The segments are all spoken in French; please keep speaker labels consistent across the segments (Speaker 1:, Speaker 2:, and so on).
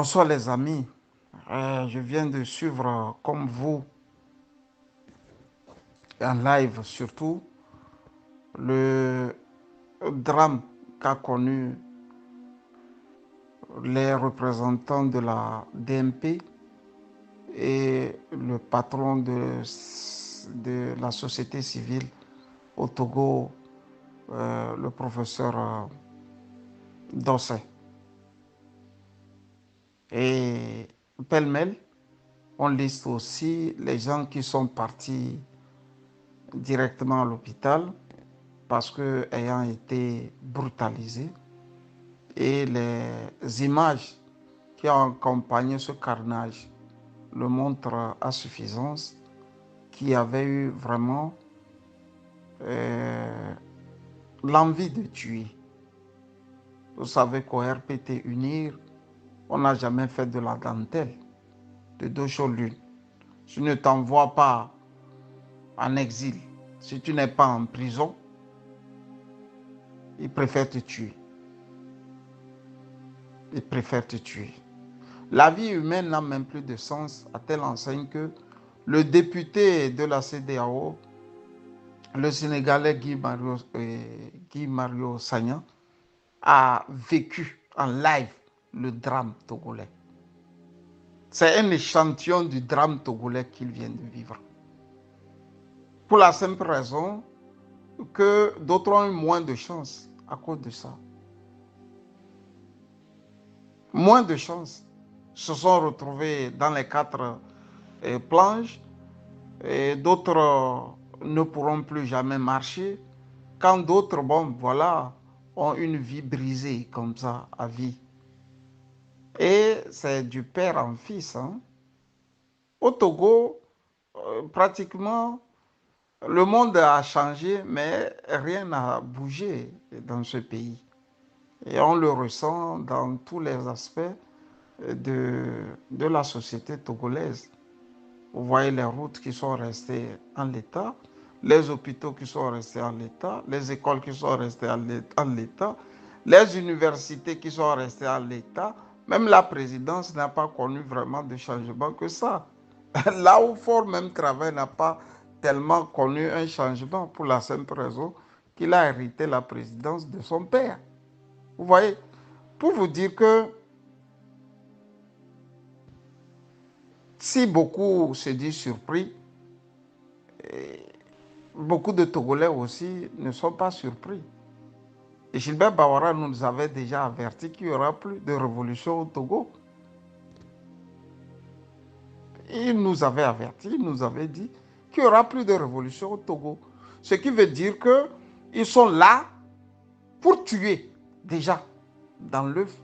Speaker 1: Bonsoir les amis. Je viens de suivre, comme vous, en live surtout, le drame qu'a connu les représentants de la DMP et le patron de la société civile au Togo, le professeur Dossé. Et pêle-mêle, on liste aussi les gens qui sont partis directement à l'hôpital parce que ayant été brutalisés, et les images qui ont accompagné ce carnage le montrent à suffisance qu'il y avait eu vraiment euh, l'envie de tuer. Vous savez qu'au RPT Unir, on n'a jamais fait de la dentelle, de deux choses l'une. Tu ne t'envoies pas en exil. Si tu n'es pas en prison, ils préfèrent te tuer. Ils préfèrent te tuer. La vie humaine n'a même plus de sens à telle enseigne que le député de la CEDEAO, le Sénégalais Guy Mario Sagna, a vécu en live le drame togolais. C'est un échantillon du drame togolais qu'il vient de vivre. Pour la simple raison que d'autres ont eu moins de chance à cause de ça. Moins de chance. Se sont retrouvés dans les quatre planches et d'autres ne pourront plus jamais marcher. Quand d'autres, bon, voilà, ont une vie brisée comme ça, à vie. Et c'est du père en fils. Hein. Au Togo, pratiquement, le monde a changé, mais rien n'a bougé dans ce pays. Et on le ressent dans tous les aspects de la société togolaise. Vous voyez les routes qui sont restées en l'état, les hôpitaux qui sont restés en l'état, les écoles qui sont restées en l'état, les universités qui sont restées en l'état. Même la présidence n'a pas connu vraiment de changement que ça. Là où Fort même travail n'a pas tellement connu un changement pour la simple raison qu'il a hérité la présidence de son père. Vous voyez, pour vous dire que si beaucoup se disent surpris, beaucoup de Togolais aussi ne sont pas surpris. Et Gilbert Bawara nous avait déjà averti qu'il n'y aura plus de révolution au Togo. Il nous avait averti, il nous avait dit qu'il n'y aura plus de révolution au Togo. Ce qui veut dire qu'ils sont là pour tuer déjà dans l'œuf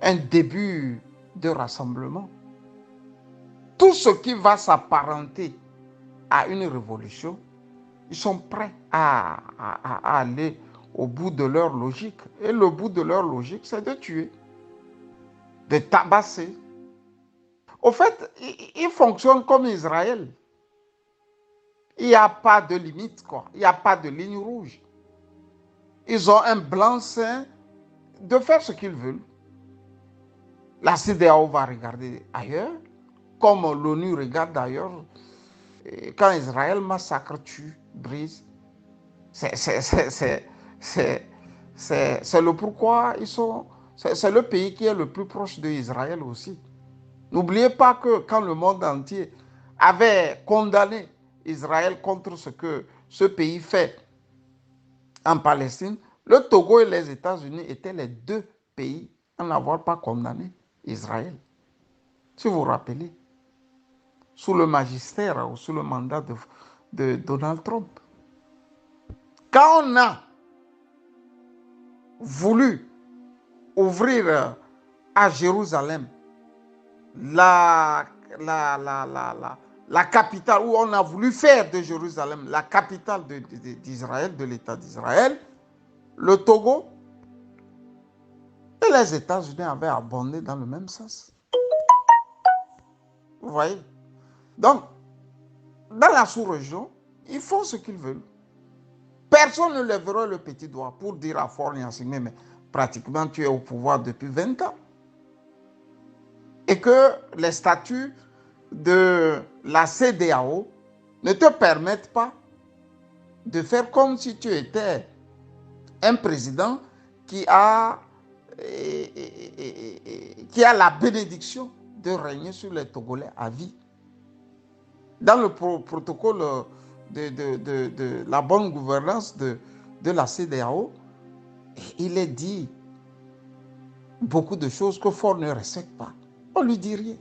Speaker 1: un début de rassemblement. Tout ce qui va s'apparenter à une révolution, ils sont prêts à aller au bout de leur logique. Et le bout de leur logique, c'est de tuer, de tabasser. Au fait, ils fonctionnent comme Israël. Il n'y a pas de limite, quoi. Il n'y a pas de ligne rouge. Ils ont un blanc-seing de faire ce qu'ils veulent. La CEDEAO va regarder ailleurs, comme l'ONU regarde ailleurs. Quand Israël massacre, tue, brise, c'est le pourquoi ils sont. C'est le pays qui est le plus proche d'Israël aussi. N'oubliez pas que quand le monde entier avait condamné Israël contre ce que ce pays fait en Palestine, le Togo et les États-Unis étaient les deux pays à n'avoir pas condamné Israël. Si vous vous rappelez, sous le magistère ou sous le mandat de Donald Trump. Quand on a voulu ouvrir à Jérusalem la, la capitale, où on a voulu faire de Jérusalem la capitale d'Israël, de l'État d'Israël, le Togo et les États-Unis avaient abondé dans le même sens. Vous voyez? Donc, dans la sous-région, ils font ce qu'ils veulent. Personne ne lèvera le petit doigt pour dire à Faure Gnassingbé, mais pratiquement tu es au pouvoir depuis 20 ans. et que les statuts de la CEDEAO ne te permettent pas de faire comme si tu étais un président qui a la bénédiction de régner sur les Togolais à vie. Dans le protocole de la bonne gouvernance de la CEDEAO, il est dit beaucoup de choses que Faure ne respecte pas. On ne lui dit rien.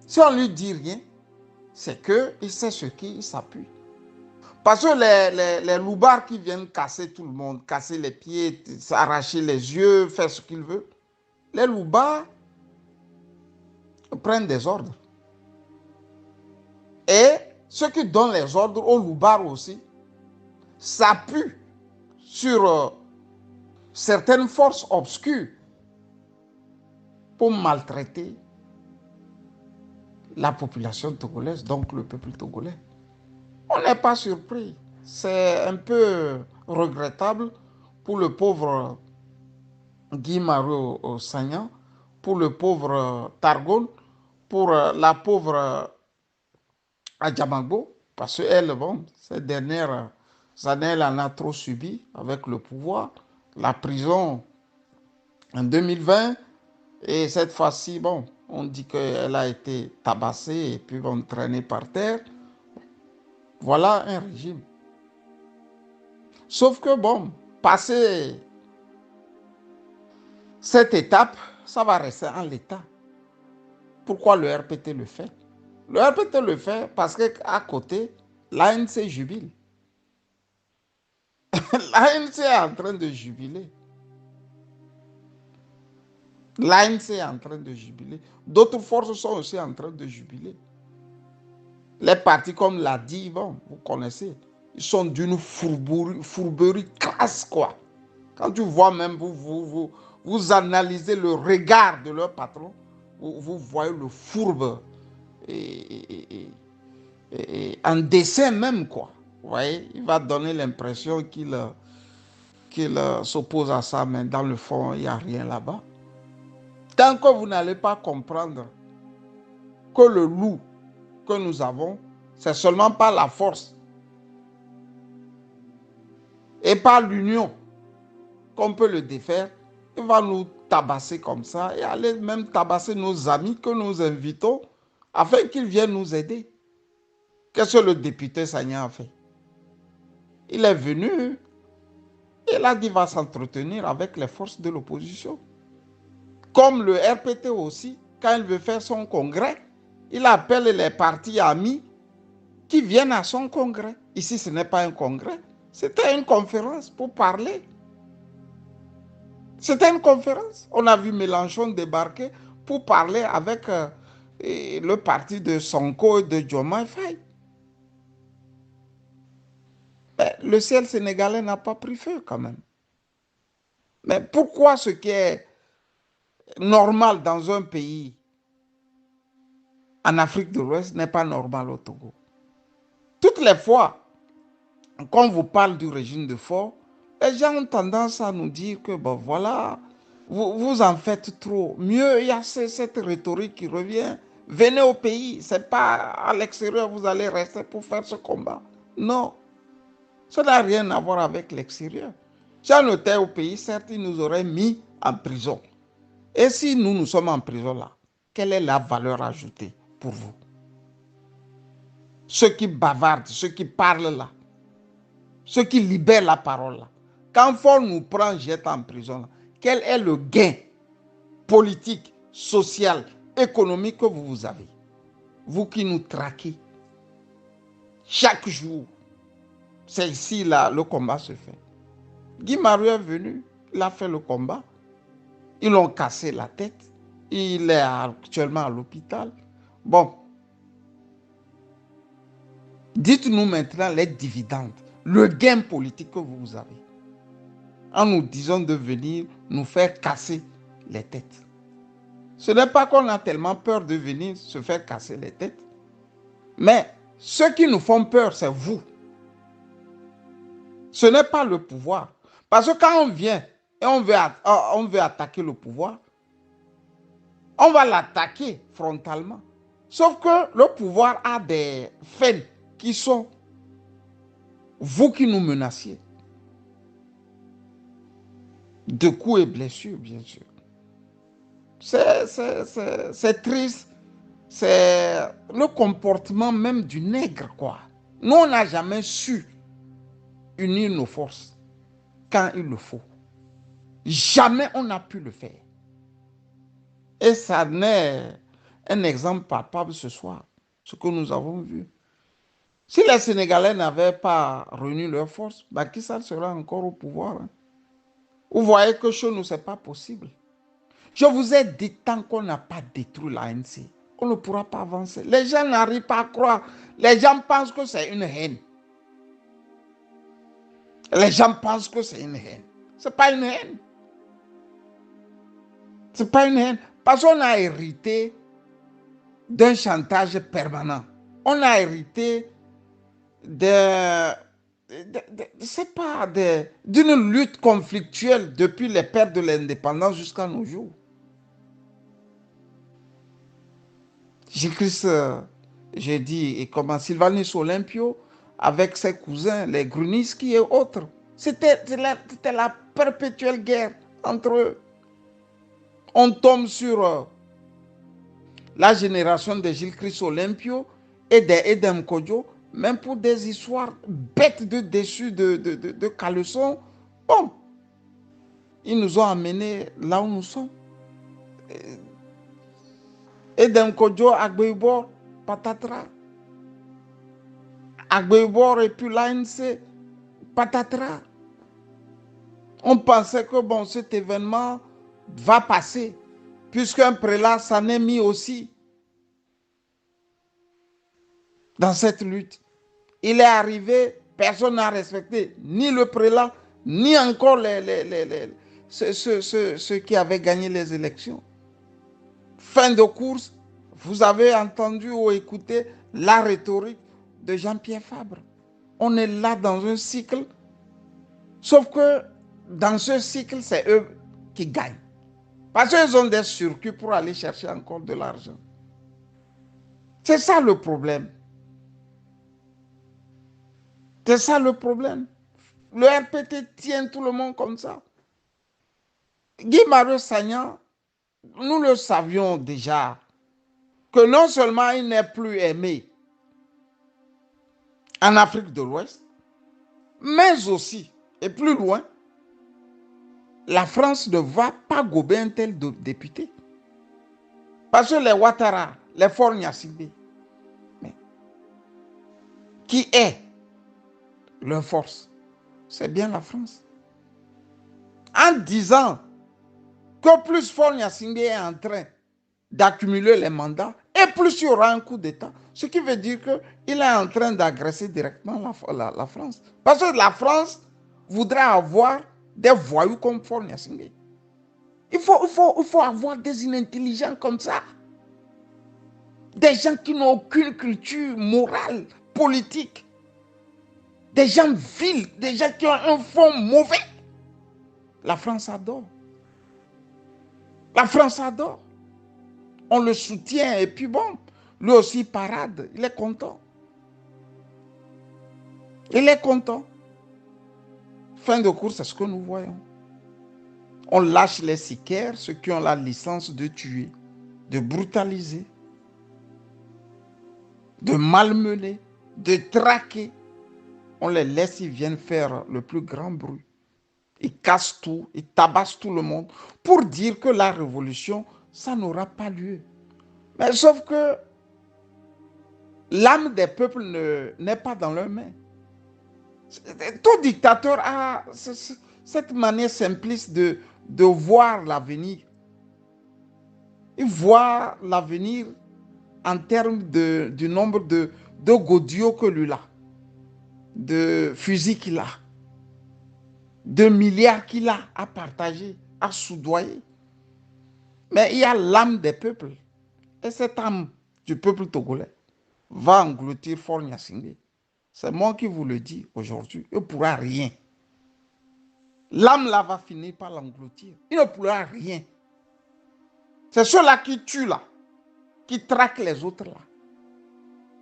Speaker 1: Si on ne lui dit rien, c'est qu'il sait sur qui il s'appuie. Parce que les loupards qui viennent casser tout le monde, casser les pieds, s'arracher les yeux, faire ce qu'ils veulent, les loupards prennent des ordres. Et ceux qui donnent les ordres aux loupards aussi s'appuient sur certaines forces obscures pour maltraiter la population togolaise, donc le peuple togolais. On n'est pas surpris. C'est un peu regrettable pour le pauvre Guy Marius Sagna, pour le pauvre Targon, pour la pauvre Adjamagbo, parce qu'elle, bon, ces dernières années, elle en a trop subi avec le pouvoir, la prison en 2020, et cette fois-ci, bon, on dit qu'elle a été tabassée et puis traînée par terre. Voilà un régime. Sauf que, bon, passer cette étape, ça va rester en l'état. Pourquoi le RPT le fait? Le RPT le fait parce qu'à côté, l'ANC jubile. L'ANC est en train de jubiler. L'ANC est en train de jubiler. D'autres forces sont aussi en train de jubiler. Les partis comme l'ADI, bon, vous connaissez, ils sont d'une fourberie crasse, quoi. Quand tu vois même, vous analysez le regard de leur patron, vous voyez le fourbe en dessin même, quoi. Vous voyez, il va donner l'impression qu'il s'oppose à ça, mais dans le fond, il n'y a rien là-bas. Tant que vous n'allez pas comprendre que le loup que nous avons, c'est seulement par la force et par l'union qu'on peut le défaire, il va nous tabasser comme ça et aller même tabasser nos amis que nous invitons afin qu'ils viennent nous aider. Qu'est-ce que le député Sagna a fait? Il est venu, il a dit qu'il va s'entretenir avec les forces de l'opposition. Comme le RPT aussi, quand il veut faire son congrès, il appelle les partis amis qui viennent à son congrès. Ici, ce n'est pas un congrès, c'était une conférence pour parler. C'était une conférence. On a vu Mélenchon débarquer pour parler avec le parti de Sonko et de Diomaye Faye. Le ciel sénégalais n'a pas pris feu quand même. Mais pourquoi ce qui est normal dans un pays en Afrique de l'Ouest n'est pas normal au Togo? Toutes les fois qu'on vous parle du régime de Faure, les gens ont tendance à nous dire que bon voilà, vous en faites trop. Mieux, il y a cette rhétorique qui revient. Venez au pays, ce n'est pas à l'extérieur vous allez rester pour faire ce combat. Non, ça n'a rien à voir avec l'extérieur. Si on était au pays, certes, ils nous auraient mis en prison. Et si nous sommes en prison là, quelle est la valeur ajoutée pour vous? Ceux qui bavardent, ceux qui parlent là, ceux qui libèrent la parole là. Quand Faure nous prend, jette en prison là, quel est le gain politique, social, économique que vous avez? Vous qui nous traquez chaque jour. C'est ici là le combat se fait. Guy Marius est venu, il a fait le combat. Ils l'ont cassé la tête. Il est actuellement à l'hôpital. Bon. Dites-nous maintenant les dividendes, le gain politique que vous avez, en nous disant de venir nous faire casser les têtes. Ce n'est pas qu'on a tellement peur de venir se faire casser les têtes, mais ceux qui nous font peur, c'est vous. Ce n'est pas le pouvoir. Parce que quand on vient et on veut attaquer le pouvoir, On va l'attaquer frontalement. Sauf que le pouvoir a des faits qui sont vous qui nous menaciez. De coups et blessures, bien sûr. C'est triste. C'est le comportement même du nègre, quoi. Nous, on n'a jamais su unir nos forces quand il le faut. Jamais on n'a pu le faire. Et ça n'est un exemple palpable ce soir, ce que nous avons vu. Si les Sénégalais n'avaient pas réuni leurs forces, Macky Sall serait encore au pouvoir. Hein. Vous voyez que chez nous, ce n'est pas possible. Je vous ai dit, tant qu'on n'a pas détruit l'ANC, on ne pourra pas avancer. Les gens n'arrivent pas à croire. Les gens pensent que c'est une haine. Les gens pensent que c'est une haine. Ce n'est pas une haine. Ce n'est pas une haine. Parce qu'on a hérité d'un chantage permanent. On a hérité d'une lutte conflictuelle depuis les pertes de l'indépendance jusqu'à nos jours. J'écris j'ai dit, et comment Sylvanus Olympio, avec ses cousins, les Gruniski et autres. C'était la perpétuelle guerre entre eux. On tombe sur la génération de Gilles Christ Olympio et d'Edem Kodjo, même pour des histoires bêtes de déçus de caleçon. Bon, ils nous ont amenés là où nous sommes. Edem Kodjo, Agbeibor, patatras. Agbeibor et puis l'ANC, patatras. On pensait que bon, cet événement va passer, puisqu'un prélat s'en est mis aussi dans cette lutte. Il est arrivé, personne n'a respecté ni le prélat, ni encore ceux qui avaient gagné les élections. Fin de course, vous avez entendu ou écouté la rhétorique de Jean-Pierre Fabre. On est là dans un cycle, sauf que dans ce cycle, c'est eux qui gagnent. Parce qu'ils ont des circuits pour aller chercher encore de l'argent. C'est ça le problème. C'est ça le problème. Le RPT tient tout le monde comme ça. Guy Marius Sagna, nous le savions déjà, que non seulement il n'est plus aimé en Afrique de l'Ouest, mais aussi, et plus loin, la France ne va pas gober un tel député. Parce que les Ouattara, les Faure Gnassingbé, qui est leur force, c'est bien la France. En disant que plus Faure Gnassingbé est en train d'accumuler les mandats, et plus il y aura un coup d'État, ce qui veut dire qu'il est en train d'agresser directement la France. Parce que la France voudrait avoir des voyous comme Faure Gnassingbé. Il faut avoir des inintelligents comme ça. Des gens qui n'ont aucune culture morale, politique. Des gens vils, des gens qui ont un fond mauvais. La France adore. La France adore. On le soutient et puis bon, lui aussi parade, il est content. Il est content. Fin de course, c'est ce que nous voyons. On lâche les sicaires, ceux qui ont la licence de tuer, de brutaliser, de malmener, de traquer. On les laisse, ils viennent faire le plus grand bruit. Ils cassent tout, ils tabassent tout le monde pour dire que la révolution, ça n'aura pas lieu. Mais sauf que l'âme des peuples n'est pas dans leurs mains. Tout dictateur a cette manière simpliste de voir l'avenir. Il voit l'avenir en termes du nombre de godillots que lui a, de fusils qu'il a, de milliards qu'il a à partager, à soudoyer. Mais il y a l'âme des peuples. Et cette âme du peuple togolais va engloutir Faure Gnassingbé. C'est moi qui vous le dis aujourd'hui. Il ne pourra rien. L'âme là va finir par l'engloutir. Il ne pourra rien. C'est ceux-là qui tuent là, qui traquent les autres là,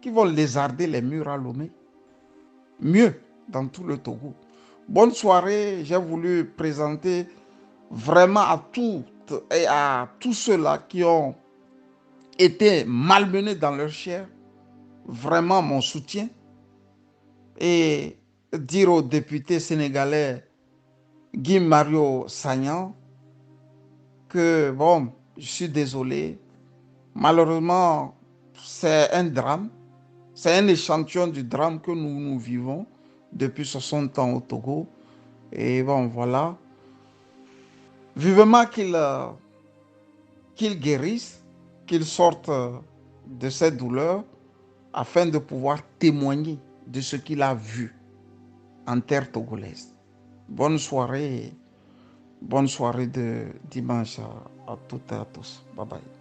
Speaker 1: qui vont lézarder les murs à Lomé. Mieux dans tout le Togo. Bonne soirée, j'ai voulu présenter vraiment à toutes et à tous ceux-là qui ont été malmenés dans leur chair, vraiment mon soutien. Et dire au député sénégalais Guy Mario Sagnan que, bon, je suis désolé, malheureusement, c'est un drame, c'est un échantillon du drame que nous vivons depuis 60 ans au Togo. Et bon, voilà, vivement qu'il guérisse, qu'il sorte de cette douleur afin de pouvoir témoigner de ce qu'il a vu en terre togolaise. Bonne soirée de dimanche à toutes et à tous. Bye bye.